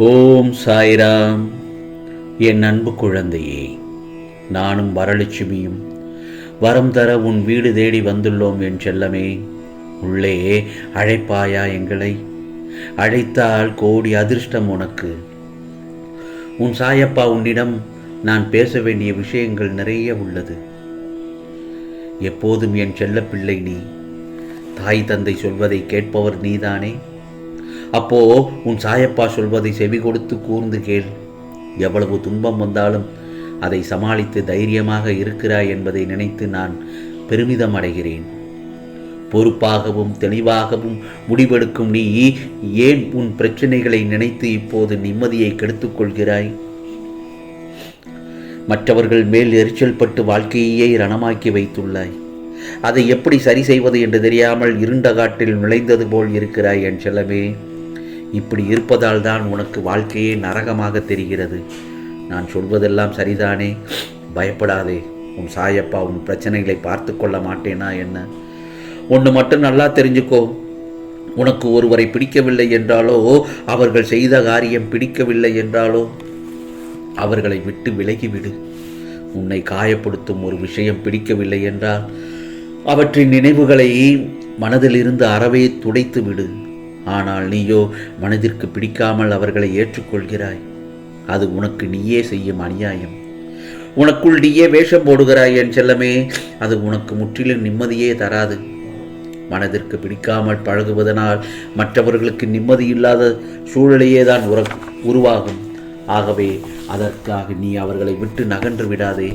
ஓம் சாய்ராம். என் அன்பு குழந்தையே, நானும் வரலட்சுமியும் வரம் தர உன் வீடு தேடி வந்துள்ளோம். என் செல்லமே, உள்ளே அழைப்பாயா எங்களை? அழைத்தால் கோடி அதிர்ஷ்டம் உனக்கு. உன் சாயப்பா உன்னிடம் நான் பேச வேண்டிய விஷயங்கள் நிறைய உள்ளது. எப்போதும் என் செல்ல பிள்ளை நீ. தாய் தந்தை சொல்வதை கேட்பவர் நீதானே. அப்போ உன் சாயப்பா சொல்வதை செவி கொடுத்து கூர்ந்து கேள். எவ்வளவு துன்பம் வந்தாலும் அதை சமாளித்து தைரியமாக இருக்கிறாய் என்பதை நினைத்து நான் பெருமிதம் அடைகிறேன். பொறுப்பாகவும் தெளிவாகவும் முடிவெடுக்கும் நீ ஏன் உன் பிரச்சனைகளை நினைத்து இப்போது நிம்மதியை கெடுத்துக் கொள்கிறாய்? மற்றவர்கள் மேல் எரிச்சல் பட்டு வாழ்க்கையே ரணமாக்கி வைத்துள்ளாய். அதை எப்படி சரி செய்வது என்று தெரியாமல் இருண்ட காட்டில் நுழைந்தது போல் இருக்கிறாய் என் செல்லமே. இப்படி இருப்பதால் தான் உனக்கு வாழ்க்கையே நரகமாக தெரிகிறது. நான் சொல்வதெல்லாம் சரிதானே? பயப்படாதே. உன் சாயப்பா உன் பிரச்சனைகளை பார்த்து கொள்ள மாட்டேனா என்ன? ஒன்று மட்டும் நல்லா தெரிஞ்சுக்கோ. உனக்கு ஒருவரை பிடிக்கவில்லை என்றாலோ, அவர்கள் செய்த காரியம் பிடிக்கவில்லை என்றாலோ அவர்களை விட்டு விலகிவிடு. உன்னை காயப்படுத்தும் ஒரு விஷயம் பிடிக்கவில்லை என்றால் அவற்றின் நினைவுகளை மனதிலிருந்து அறவே துடைத்து விடு. ஆனால் நீயோ மனதிற்கு பிடிக்காமல் அவர்களை ஏற்றுக்கொள்கிறாய். அது உனக்கு நீயே செய்யும் அநியாயம். உனக்குள் நீயே வேஷம் போடுகிறாய் என் செல்லமே. அது உனக்கு முற்றிலும் நிம்மதியே தராது. மனதிற்கு பிடிக்காமல் பழகுவதனால் மற்றவர்களுக்கு நிம்மதி இல்லாத சூழலையே தான் உருவாகும். ஆகவே அதற்காக நீ அவர்களை விட்டு நகன்று விடாதே.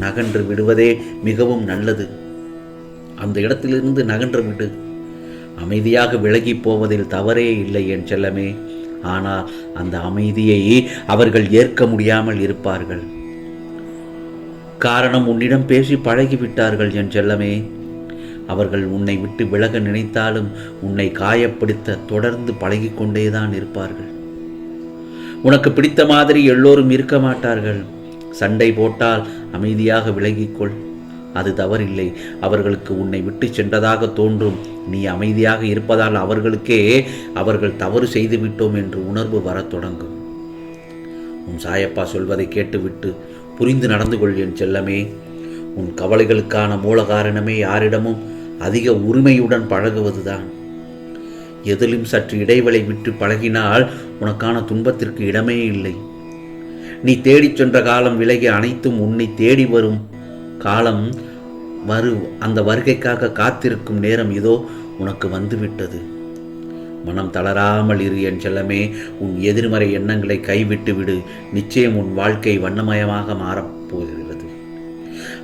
நகன்று விடுவதே மிகவும் நல்லது. அந்த இடத்திலிருந்து நகன்று விடு. அமைதியாக விலகி போவதில் தவறே இல்லை என் செல்லமே. ஆனால் அந்த அமைதியை அவர்கள் ஏற்க முடியாமல் இருப்பார்கள். காரணம், உன்னிடம் பேசி பழகிவிட்டார்கள் என் செல்லமே. அவர்கள் உன்னை விட்டு விலக நினைத்தாலும் உன்னை காயப்படுத்த தொடர்ந்து பழகிக்கொண்டேதான் இருப்பார்கள். உனக்கு பிடித்த மாதிரி எல்லோரும் இருக்க மாட்டார்கள். சண்டை போட்டால் அமைதியாக விலகிக்கொள். அது தவறில்லை. அவர்களுக்கு உன்னை விட்டு சென்றதாக தோன்றும். நீ அமைதியாக இருப்பதால் அவர்களுக்கே அவர்கள் தவறு செய்துவிட்டோம் என்று உணர்வு வரத் தொடங்கும். உன் சாயப்பா சொல்வதை கேட்டுவிட்டு புரிந்து நடந்து கொள் என் செல்லமே. உன் கவலைகளுக்கான மூல காரணமே யாரிடமும் அதிக உரிமையுடன் பழகுவதுதான். எதிலும் சற்று இடைவெளி விட்டு பழகினால் உனக்கான துன்பத்திற்கு இடமே இல்லை. நீ தேடிச் சென்ற காலம் விலகி அனைத்தும் உன்னை தேடி வரும் காலம் அந்த வருகைக்காக காத்திருக்கும் நேரம் இதோ உனக்கு வந்துவிட்டது. மனம் தளராமல் இரு என் செல்லமே. உன் எதிர்மறை எண்ணங்களை கைவிட்டு விடு. நிச்சயம் உன் வாழ்க்கை வண்ணமயமாக மாறப்போகிறது.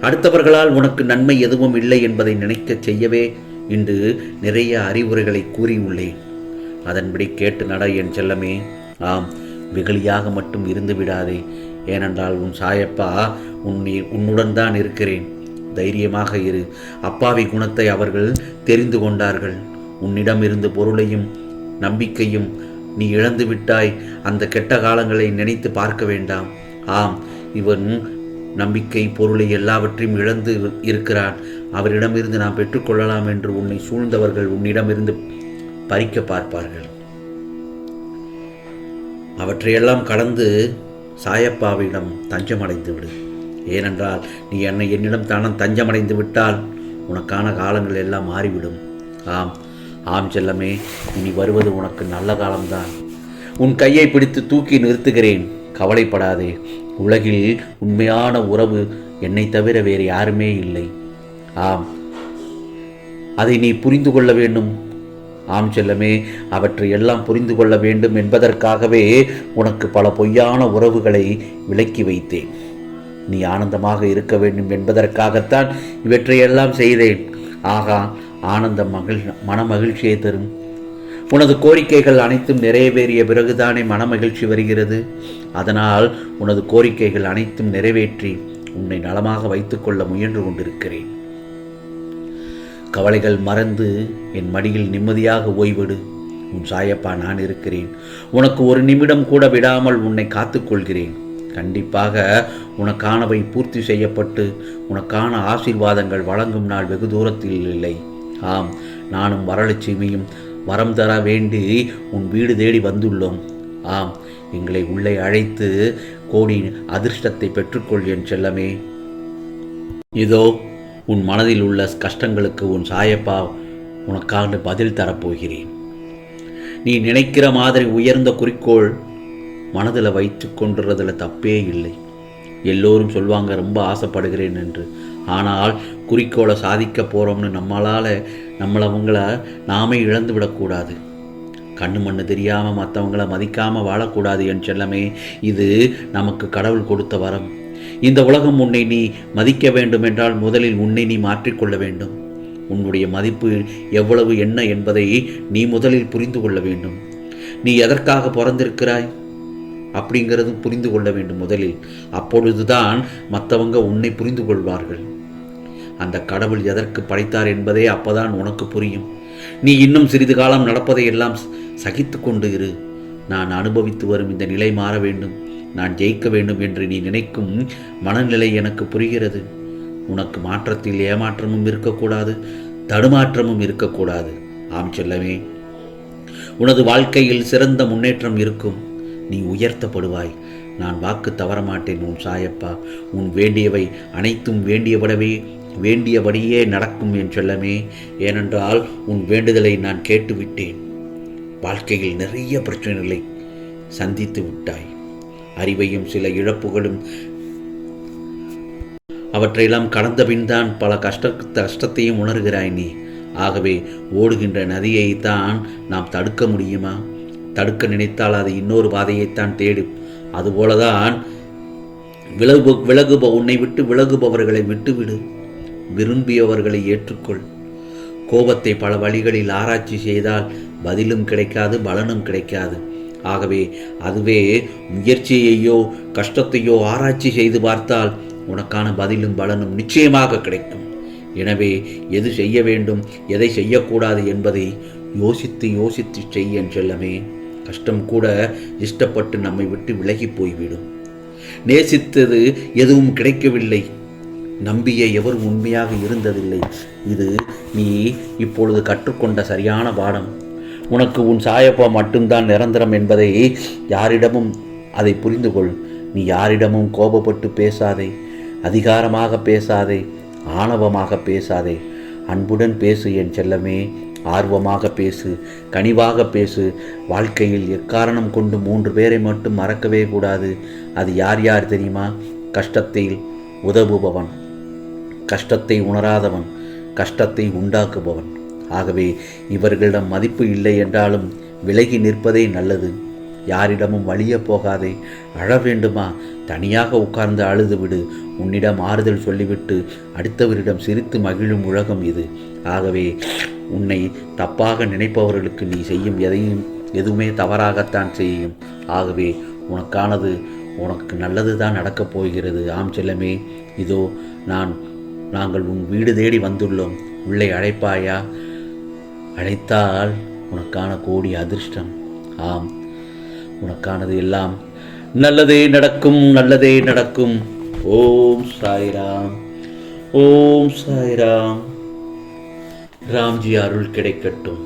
அடுத்தவர்களால் உனக்கு நன்மை எதுவும் இல்லை என்பதை நினைக்க செய்யவே இன்று நிறைய அறிவுரைகளை கூறியுள்ளேன். அதன்படி கேட்டு நட என் செல்லமே. ஆம், வெகுளியாக மட்டும் இருந்து விடாதே. ஏனென்றால் உன் சாயப்பா உன்னுடன் தான் இருக்கிறேன். தைரியமாக இரு. அப்பாவி குணத்தை அவர்கள் தெரிந்து கொண்டார்கள். உன்னிடம் இருந்து பொருளையும் நம்பிக்கையும் நீ இழந்து விட்டாய். அந்த கெட்ட காலங்களை நினைத்து பார்க்க வேண்டாம். ஆம், இவன் நம்பிக்கை பொருளை எல்லாவற்றையும் இழந்து இருக்கிறான். அவரிடமிருந்து நாம் பெற்றுக்கொள்ளலாம் என்று உன்னை சூழ்ந்தவர்கள் உன்னிடமிருந்து பறிக்க பார்ப்பார்கள். அவற்றையெல்லாம் கடந்து சாயப்பாவிடம் தஞ்சமடைந்து விடு. ஏனென்றால் நீ என்னிடம் தானம் தஞ்சமடைந்து விட்டால் உனக்கான காலங்கள் எல்லாம் மாறிவிடும். ஆம் செல்லமே, இனி வருவது உனக்கு நல்ல காலம்தான். உன் கையை பிடித்து தூக்கி நிறுத்துகிறேன். கவலைப்படாதே. உலகில் உண்மையான உறவு என்னை தவிர வேறு யாருமே இல்லை. ஆம், அதை நீ புரிந்து கொள்ள வேண்டும். ஆம் செல்லமே, அவற்றை எல்லாம் புரிந்து கொள்ள வேண்டும் என்பதற்காகவே உனக்கு பல பொய்யான உறவுகளை விலக்கி வைத்தேன். நீ ஆனந்தமாக இருக்க வேண்டும் என்பதற்காகத்தான் இவற்றையெல்லாம் செய்தேன். ஆகா, ஆனந்தம் மன மகிழ்ச்சியை தரும். உனது கோரிக்கைகள் அனைத்தும் நிறைவேறிய பிறகுதானே மனமகிழ்ச்சி வருகிறது. அதனால் உனது கோரிக்கைகள் அனைத்தும் நிறைவேற்றி உன்னை நலமாக வைத்துக்கொள்ள முயன்று கொண்டிருக்கிறேன். கவலைகள் மறந்து என் மடியில் நிம்மதியாக ஓய்விடு. உன் சாயப்பா நான் இருக்கிறேன். உனக்கு ஒரு நிமிடம் கூட விடாமல் உன்னை காத்துக்கொள்கிறேன். கண்டிப்பாக உனக்கானவை பூர்த்தி செய்யப்பட்டு உனக்கான ஆசீர்வாதங்கள் வழங்கும் நாள் வெகு தூரத்தில் இல்லை. ஆம், நானும் வரலட்சுமியும் வரம் தர வேண்டி உன் வீடு தேடி வந்துள்ளோம். ஆம், எங்களை உள்ளே அழைத்து கோடி அதிர்ஷ்டத்தை பெற்றுக்கொள் என் செல்லமே. இதோ உன் மனதில் உள்ள கஷ்டங்களுக்கு உன் சாயப்பா உனக்காக பதில் தரப்போகிறேன். நீ நினைக்கிற மாதிரி உயர்ந்த குறிக்கோள் மனதில் வைத்து கொண்டுறதுல தப்பே இல்லை. எல்லோரும் சொல்லுவாங்க ரொம்ப ஆசைப்படுகிறேன் என்று. ஆனால் குறிக்கோளை சாதிக்க போகிறோம்னு நம்மளவங்கள நாமே இழந்து விடக்கூடாது. கண்ணு மண்ணு தெரியாமல் மற்றவங்கள மதிக்காமல் வாழக்கூடாது என் செல்லமே. இது நமக்கு கடவுள் கொடுத்த வரம். இந்த உலகம் உன்னை நீ மதிக்க வேண்டும் என்றால் முதலில் உன்னை நீ மாற்றிக்கொள்ள வேண்டும். உன்னுடைய மதிப்பு எவ்வளவு என்ன என்பதை நீ முதலில் புரிந்து கொள்ள வேண்டும். நீ எதற்காக பிறந்திருக்கிறாய் அப்படிங்கிறது புரிந்து கொள்ள வேண்டும் முதலில். அப்பொழுதுதான் மற்றவங்க உன்னை புரிந்து கொள்வார்கள். அந்த கடவுள் எதற்கு படைத்தார் என்பதே அப்பதான் உனக்கு புரியும். நீ இன்னும் சிறிது காலம் நடப்பதை எல்லாம் சகித்து கொண்டு இரு. நான் அனுபவித்து வரும் இந்த நிலை மாற வேண்டும், நான் ஜெயிக்க வேண்டும் என்று நீ நினைக்கும் மனநிலை எனக்கு புரிகிறது. உனக்கு மாற்றத்தில் ஏமாற்றமும் இருக்கக்கூடாது, தடுமாற்றமும் இருக்கக்கூடாது. ஆம் செல்லமே, உனது வாழ்க்கையில் சிறந்த முன்னேற்றம் இருக்கும். நீ உயர்த்தப்படுவாய். நான் வாக்கு தவறமாட்டேன் உன் சாயப்பா. உன் வேண்டியவை அனைத்தும் வேண்டியபடியே நடக்கும் என் செல்லமே. ஏனென்றால் உன் வேண்டுதலை நான் கேட்டுவிட்டேன். வாழ்க்கையில் நிறைய பிரச்சனைகளை சந்தித்து விட்டாய். அறிவையும் சில இழப்புகளும் அவற்றையெல்லாம் கடந்த பின்தான் பல கஷ்டத்தையும் உணர்கிறாய் நீ. ஆகவே ஓடுகின்ற நதியைத்தான் நாம் தடுக்க முடியுமா? தடுக்க நினைத்தால் அது இன்னொரு பாதையைத்தான் தேடும். அதுபோலதான் உன்னை விட்டு விலகுபவர்களை விட்டுவிடு. விரும்பியவர்களை ஏற்றுக்கொள். கோபத்தை பல வழிகளில் ஆராய்ச்சி செய்தால் பதிலும் கிடைக்காது, பலனும் கிடைக்காது. ஆகவே அதுவே முயற்சியையோ கஷ்டத்தையோ ஆராய்ச்சி செய்து பார்த்தால் உனக்கான பதிலும் பலனும் நிச்சயமாக கிடைக்கும். எனவே எது செய்ய வேண்டும், எதை செய்யக்கூடாது என்பதை யோசித்து செய்ய செல்லமே. கஷ்டம் கூட இஷ்டப்பட்டு நம்மை விட்டு விலகி போய்விடும். நேசித்தது எதுவும் கிடைக்கவில்லை, நம்பிய எவரும் உண்மையாக இருந்ததில்லை. இது நீ இப்பொழுது கற்றுக்கொண்ட சரியான பாடம். உனக்கு உன் சாயப்பா மட்டும்தான் நிரந்தரம் என்பதை யாரிடமும் அதை புரிந்து கொள். நீ யாரிடமும் கோபப்பட்டு பேசாதே, அதிகாரமாக பேசாதே, ஆணவமாக பேசாதே. அன்புடன் பேசு என் செல்லமே. ஆர்வமாக பேசு, கனிவாக பேசு. வாழ்க்கையில் எக்காரணம் கொண்டு 3 பேரை மட்டும் மறக்கவே கூடாது. அது யார் யார் தெரியுமா? கஷ்டத்தில் உதவுபவன், கஷ்டத்தை உணராதவன், கஷ்டத்தை உண்டாக்குபவன். ஆகவே இவர்களிடம் மதிப்பு இல்லை என்றாலும் விலகி நிற்பதே நல்லது. யாரிடமும் வலிய போகாதே. அழ வேண்டுமா? தனியாக உட்கார்ந்து அழுது விடு. உன்னிடம் ஆறுதல் சொல்லிவிட்டு அடுத்தவரிடம் சிரித்து மகிழும் உலகம் இது. ஆகவே உன்னை தப்பாக நினைப்பவர்களுக்கு நீ செய்யும் எதுவுமே தவறாகத்தான் செய்யும். ஆகவே உனக்கானது உனக்கு நல்லது தான் நடக்கப் போகிறது. ஆம் செல்லமே, இதோ நாங்கள் உன் வீடு தேடி வந்துள்ளோம். உள்ளே அழைப்பாயா? அழைத்தால் உனக்கான கோடி அதிர்ஷ்டம். ஆம், உனக்கானது எல்லாம் நல்லதே நடக்கும், நல்லதே நடக்கும். ஓம் சாய்ராம், ஓம் சாய்ராம். ராம்ஜி அருள் கிடைக்கட்டும்.